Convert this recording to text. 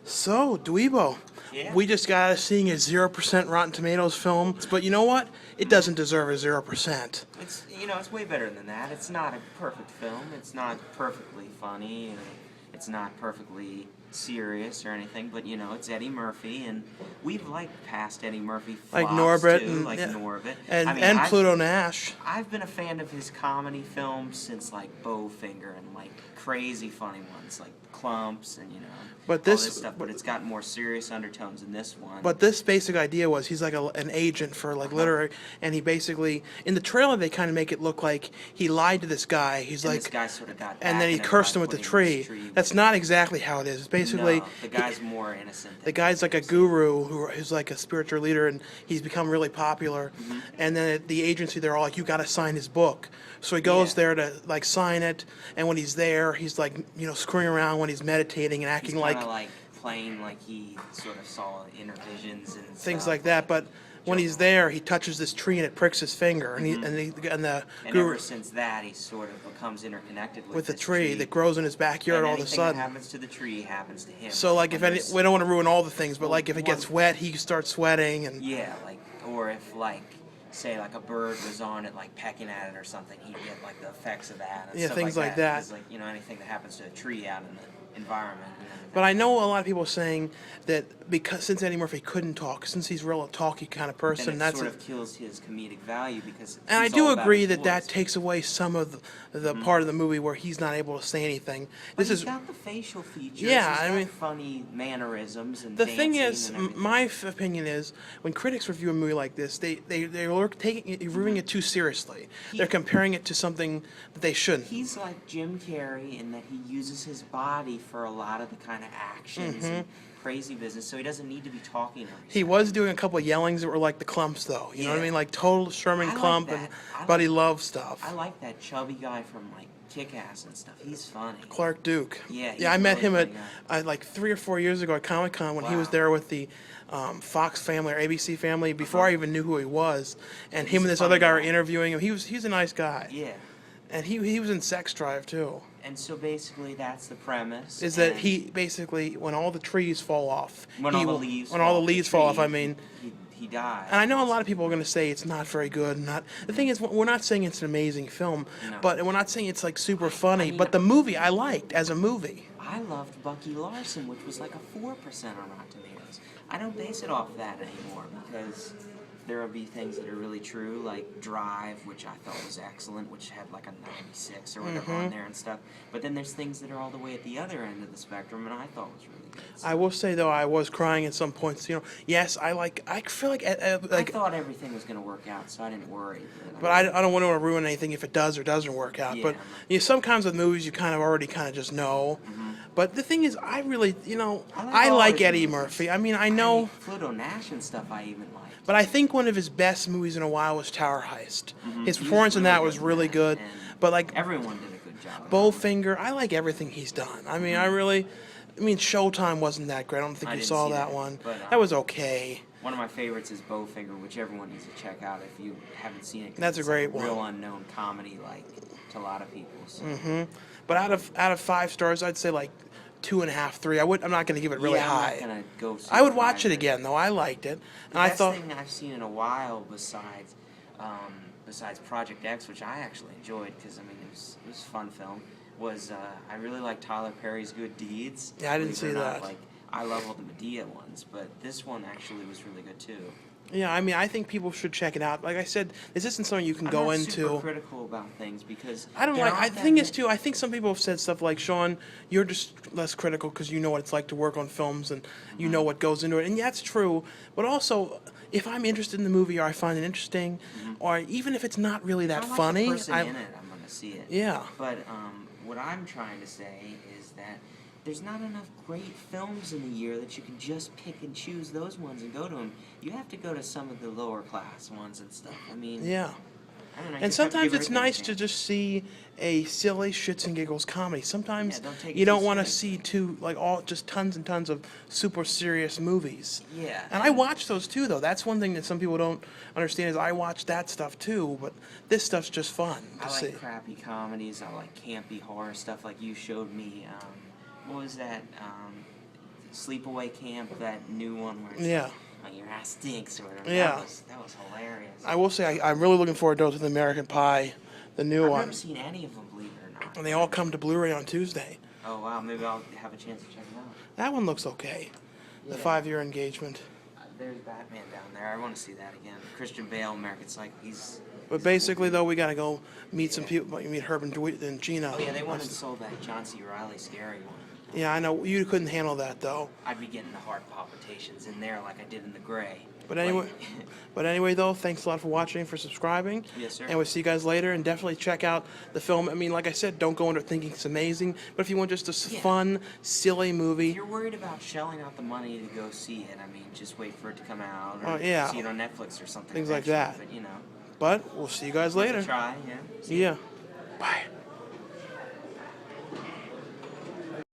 So, Dweebo, Yeah. we just got out of seeing a 0% Rotten Tomatoes film, but you know what? It doesn't deserve a 0%. It's way better than that. It's not a perfect film. It's not perfectly funny. It's not perfectly serious or anything, but it's Eddie Murphy, and we've liked past Eddie Murphy flops Like Norbit too, and, like yeah, Norbit. and Pluto Nash. I've been a fan of his comedy films since like Bowfinger and like crazy funny ones like Clumps and But all this- this stuff. But it's got more serious undertones in this one. But this basic idea was he's like an agent for like literary, and he basically, in the trailer they kind of make it look like he lied to this guy. He's and like, this guy sort of got and back then he and cursed him with everybody the put him in tree. this That's not exactly how it is. It's basically No, the guy's more innocent. the guy's like a guru who's like a spiritual leader, and he's become really popular. Mm-hmm. And then at the agency, they're all like, "You got to sign his book." So he goes Yeah. there to like sign it, and when he's there, he's like screwing around when he's meditating and acting He's like kinda like playing like he sort of saw inner visions and things stuff, like that. But when he's there, he touches this tree and it pricks his finger, and the and guru ever since that, he sort of becomes interconnected with the this tree that grows in his backyard and all of a anything sudden. that happens to the tree happens to him. So like if When any, there's- we don't want to ruin all the things, but Well, like if it gets one- wet, he starts sweating and yeah, like or if like say like a bird was on it like pecking at it or something, he'd get like the effects of that. And Yeah, stuff things like that. Because, like anything that happens to a tree out in the environment. But I know a lot of people are saying that because since Eddie Murphy couldn't talk, since he's real a talky kind of person, then it that's sort of kills his comedic value because. and I he's do all about agree his that that voice. takes away some of the part of the movie where he's not able to say anything. But This he's is got the facial features. Yeah, he's I got mean- funny mannerisms and the thing dancing is, and everything. my opinion is when critics review a movie like this, they're taking it, reviewing it too seriously. They're comparing it to something that they shouldn't. He's like Jim Carrey in that he uses his body for a lot of the kind of actions and crazy business, so he doesn't need to be talking. He was doing a couple of yellings that were like the Clumps, though. You know what I Yeah. mean? Like total Sherman I like Clump that. and I Buddy like- Love stuff. I like that chubby guy from like Kick-Ass and stuff. He's funny. Clark Duke. Yeah, he's I met really him at funny like 3 or 4 years ago at Comic Con when he was Wow. there with the Fox family or ABC family before I even knew who he was. And him He's and a this funny other guy were guy. interviewing him. He's a nice guy. Yeah. And he was in Sex Drive too. And so basically, that's the premise. Is that and he basically when all the trees fall off, when he all the will- leaves when all the off leaves fall off, tree, I mean. he dies. And I know a lot of people are going to say it's not very good. Not the thing is, we're not saying it's an amazing film, No. but we're not saying it's like super funny. mean, but the movie I liked as a movie. I loved Bucky Larson, which was like a 4% on Rotten Tomatoes. I don't base it off that anymore because there will be things that are really true, like Drive, which I thought was excellent, which had like a 96 or whatever on there and stuff. But then there's things that are all the way at the other end of the spectrum, and I thought was really good. So I will say though, I was crying at some points. Yes, I feel like I thought everything was going to work out, so I didn't worry. but I don't want to ruin anything if it does or doesn't work out. Yeah, But I'm some kinds of movies you kind of just know. But the thing is, I really, I all like his Eddie movies. Murphy. I mean, I know, Pluto Nash and stuff I even liked. but I think one of his best movies in a while was Tower Heist. His He performance in really that good was in really that, good. and But like everyone did a good job. Bowfinger, I like everything he's done. I mean, Showtime wasn't that great. I don't think I you didn't saw see that that, one. but, That was okay. One of my favorites is Bowfinger, which everyone needs to check out if you haven't seen it. 'cause That's a it's great like real one. unknown comedy, like to a lot of people. So. But out of 5 stars, I'd say like 2.5, 3. I'm not going to give it really yeah, high. I'm not gonna go. I would super watch high, it but again though. I liked it, and The I best thought thing I've seen in a while, besides Project X, which I actually enjoyed because it was a fun film. Was I really like Tyler Perry's Good Deeds. Yeah, I didn't Believe it or see not. that. Like I love all the Medea ones, but this one actually was really good too. yeah. I mean, I think people should check it out. Like I said, this isn't something you can I'm go not into. super critical about things because I don't there like. aren't The that thing is many- too. I think some people have said stuff like, "Sean, you're just less critical because you know what it's like to work on films and you know what goes into it." And yeah, that's true. But also, if I'm interested in the movie or I find it interesting, or even if it's not really that If I like funny, the person in it, I'm gonna see it. yeah. But what I'm trying to say is that there's not enough great films in the year that you can just pick and choose those ones and go to them. You have to go to some of the lower class ones and stuff. I mean, Yeah. I don't know. you And just have to sometimes give it's everything a nice to chance. just see a silly shits and giggles comedy. Sometimes Yeah, don't take you it don't too want to seriously. see just tons and tons of super serious movies. Yeah. And I watch those too, though. That's one thing that some people don't understand is I watch that stuff too. But this stuff's just fun to I see. like crappy comedies. I like campy horror stuff like you showed me. What was that? Sleepaway Camp, that new one where it's Yeah. like, your ass stinks or whatever. Yeah. That was hilarious. I will say I'm really looking forward to the American Pie, the new I've one. never seen any of them, believe it or not. And they all come to Blu-ray on Tuesday. Oh wow, maybe I'll have a chance to check them out. That one looks okay. The Yeah. 5-year engagement. There's Batman down there. I want to see that again. Christian Bale, American Psycho. He's. But basically, though, we got to go meet some people. You meet Herb and Gina. Oh yeah, they wanted to sold that John C. Reilly scary one. Yeah, I know. You couldn't handle that, though. I'd be getting the heart palpitations in there like I did in The Gray. But anyway, though, thanks a lot for watching, for subscribing. Yes, sir. And we'll see you guys later. And definitely check out the film. I mean, like I said, don't go into it thinking it's amazing. But if you want just a fun, silly movie. If you're worried about shelling out the money to go see it, I mean, just wait for it to come out or yeah. see it on Netflix or something. Things like that. But, you know. But we'll see you guys later. Try, yeah. Yeah. Bye.